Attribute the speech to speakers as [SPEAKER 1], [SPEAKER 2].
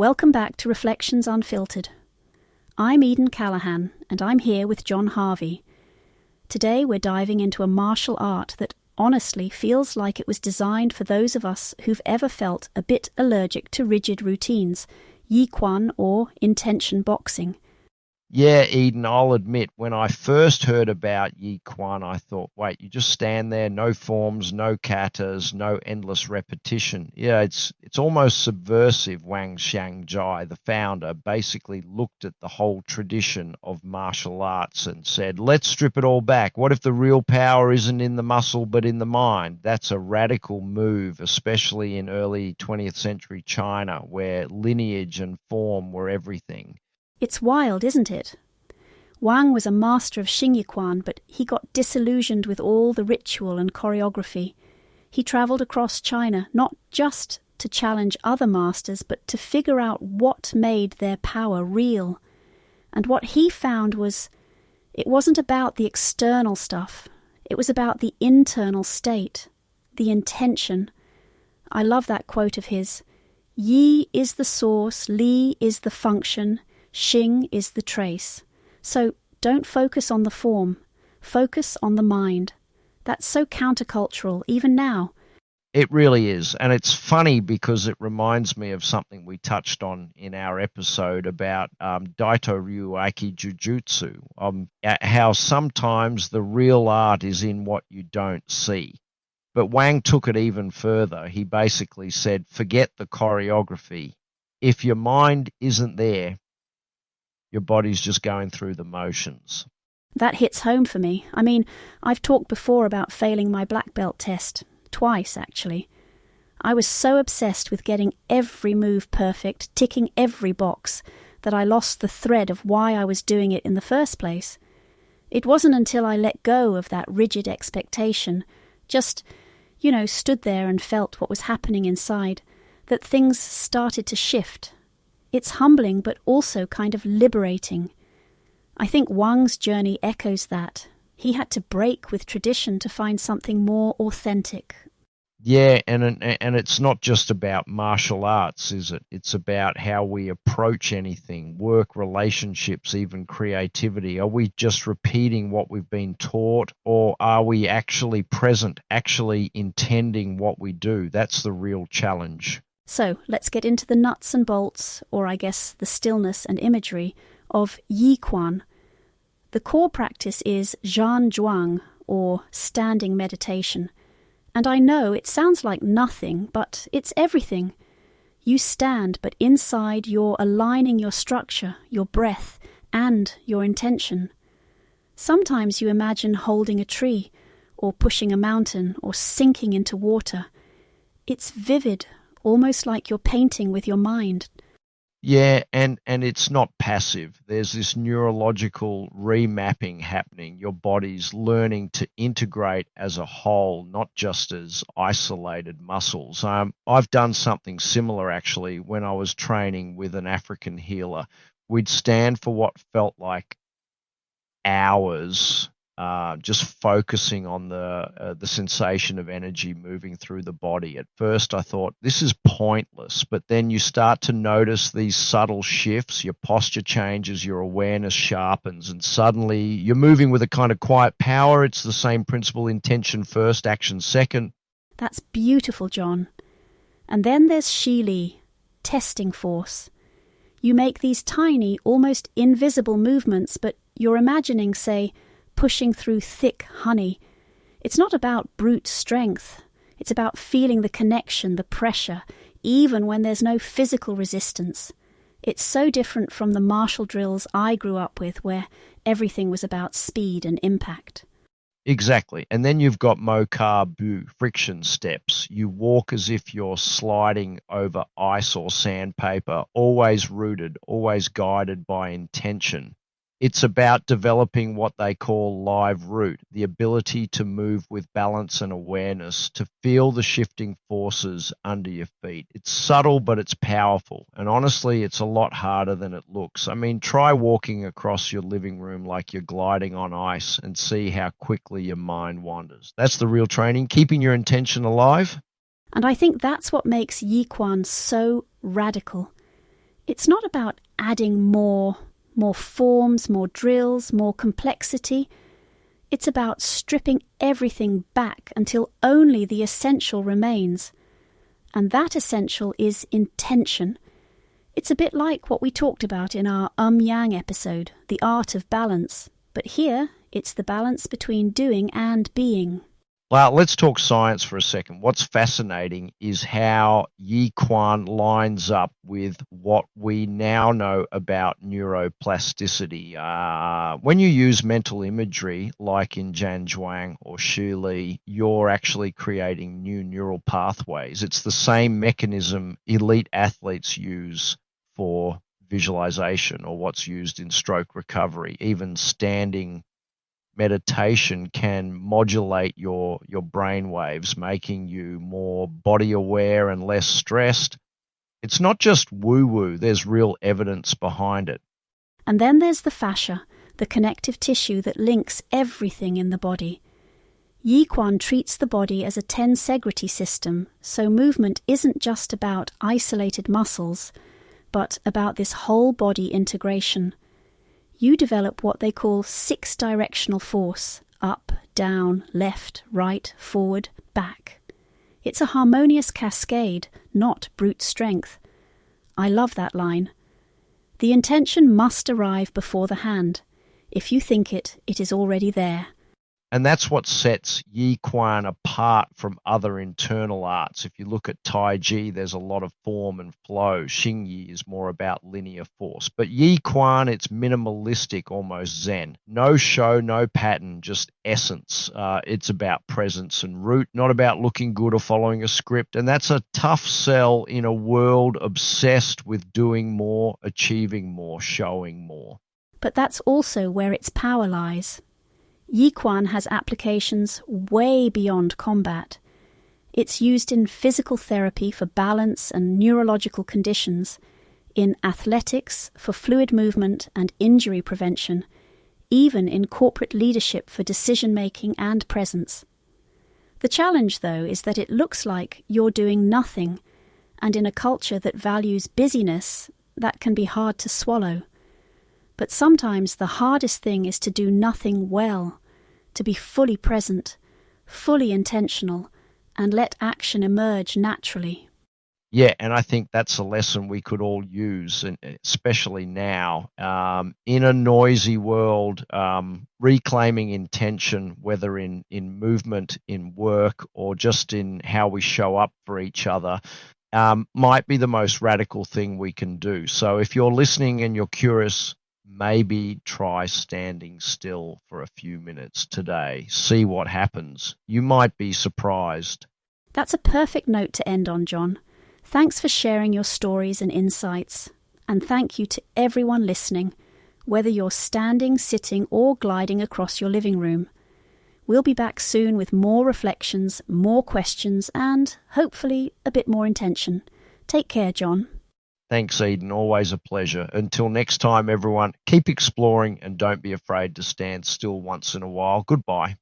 [SPEAKER 1] Welcome back to Reflections Unfiltered. I'm Eden Callahan, and I'm here with John Harvey. Today we're diving into a martial art that honestly feels like it was designed for those of us who've ever felt a bit allergic to rigid routines, Yi Quan or intention boxing.
[SPEAKER 2] Yeah, Eden, I'll admit, when I first heard about Yi Quan, I thought, wait, you just stand there, no forms, no katas, no endless repetition. Yeah, it's almost subversive. Wang Xiangjai, the founder, basically looked at the whole tradition of martial arts and said, let's strip it all back. What if the real power isn't in the muscle but in the mind? That's a radical move, especially in early 20th century China, where lineage and form were everything.
[SPEAKER 1] It's wild, isn't it? Wang was a master of Yi Quan, but he got disillusioned with all the ritual and choreography. He travelled across China, not just to challenge other masters, but to figure out what made their power real. And what he found was, it wasn't about the external stuff. It was about the internal state, the intention. I love that quote of his. Yi is the source, Li is the function, Xing is the trace. So don't focus on the form, focus on the mind. That's so countercultural, even now.
[SPEAKER 2] It really is. And it's funny because it reminds me of something we touched on in our episode about Daito Ryuaki Jujutsu, how sometimes the real art is in what you don't see. But Wang took it even further. He basically said, forget the choreography. If your mind isn't there, your body's just going through the motions.
[SPEAKER 1] That hits home for me. I mean, I've talked before about failing my black belt test. Twice, actually. I was so obsessed with getting every move perfect, ticking every box, that I lost the thread of why I was doing it in the first place. It wasn't until I let go of that rigid expectation, just, stood there and felt what was happening inside, that things started to shift. It's humbling, but also kind of liberating. I think Wang's journey echoes that. He had to break with tradition to find something more authentic.
[SPEAKER 2] Yeah, and it's not just about martial arts, is it? It's about how we approach anything, work, relationships, even creativity. Are we just repeating what we've been taught, or are we actually present, actually intending what we do? That's the real challenge.
[SPEAKER 1] So let's get into the nuts and bolts, or I guess the stillness and imagery, of Yi Quan. The core practice is Zhan Zhuang, or standing meditation. And I know it sounds like nothing, but it's everything. You stand, but inside you're aligning your structure, your breath, and your intention. Sometimes you imagine holding a tree, or pushing a mountain, or sinking into water. It's vivid, almost like you're painting with your mind.
[SPEAKER 2] Yeah, and it's not passive. There's this neurological remapping happening. Your body's learning to integrate as a whole, not just as isolated muscles. I've done something similar, actually, when I was training with an African healer. We'd stand for what felt like hours, just focusing on the sensation of energy moving through the body. At first I thought, this is pointless, but then you start to notice these subtle shifts, your posture changes, your awareness sharpens, and suddenly you're moving with a kind of quiet power. It's the same principle, intention first, action second.
[SPEAKER 1] That's beautiful, John. And then there's Shili, testing force. You make these tiny, almost invisible movements, but you're imagining, say, pushing through thick honey. It's not about brute strength. It's about feeling the connection, the pressure, even when there's no physical resistance. It's so different from the martial drills I grew up with, where everything was about speed and impact.
[SPEAKER 2] Exactly. And then you've got mo ka bu, friction steps. You walk as if you're sliding over ice or sandpaper, always rooted, always guided by intention. It's about developing what they call live root, the ability to move with balance and awareness, to feel the shifting forces under your feet. It's subtle, but it's powerful. And honestly, it's a lot harder than it looks. I mean, try walking across your living room like you're gliding on ice and see how quickly your mind wanders. That's the real training, keeping your intention alive.
[SPEAKER 1] And I think that's what makes Yi Quan so radical. It's not about adding more forms, more drills, more complexity. It's about stripping everything back until only the essential remains. And that essential is intention. It's a bit like what we talked about in our Yang episode, the art of balance. But here, it's the balance between doing and being.
[SPEAKER 2] Well, let's talk science for a second. What's fascinating is how Yi Quan lines up with what we now know about neuroplasticity. When you use mental imagery, like in Zhuang or Xu Li, you're actually creating new neural pathways. It's the same mechanism elite athletes use for visualization, or what's used in stroke recovery. Even standing meditation can modulate your brain waves, making you more body aware and less stressed. It's not just woo-woo, there's real evidence behind it.
[SPEAKER 1] And then there's the fascia, the connective tissue that links everything in the body. Yi Quan treats the body as a tensegrity system, so movement isn't just about isolated muscles, but about this whole body integration. You develop what they call 6-directional force: up, down, left, right, forward, back. It's a harmonious cascade, not brute strength. I love that line. The intention must arrive before the hand. If you think it, it is already there.
[SPEAKER 2] And that's what sets Yi Quan apart from other internal arts. If you look at Tai Chi, there's a lot of form and flow. Xing Yi is more about linear force. But Yi Quan, it's minimalistic, almost Zen. No show, no pattern, just essence. It's about presence and root, not about looking good or following a script. And that's a tough sell in a world obsessed with doing more, achieving more, showing more.
[SPEAKER 1] But that's also where its power lies. Yi Quan has applications way beyond combat. It's used in physical therapy for balance and neurological conditions, in athletics for fluid movement and injury prevention, even in corporate leadership for decision-making and presence. The challenge, though, is that it looks like you're doing nothing, and in a culture that values busyness, that can be hard to swallow. But sometimes the hardest thing is to do nothing well, to be fully present, fully intentional, and let action emerge naturally.
[SPEAKER 2] Yeah, and I think that's a lesson we could all use, and especially now. In a noisy world, reclaiming intention, whether in movement, in work, or just in how we show up for each other, might be the most radical thing we can do. So if you're listening and you're curious, maybe try standing still for a few minutes today. See what happens. You might be surprised.
[SPEAKER 1] That's a perfect note to end on, John. Thanks for sharing your stories and insights. And thank you to everyone listening, whether you're standing, sitting, or gliding across your living room. We'll be back soon with more reflections, more questions, and hopefully a bit more intention. Take care, John.
[SPEAKER 2] Thanks, Eden. Always a pleasure. Until next time, everyone, keep exploring and don't be afraid to stand still once in a while. Goodbye.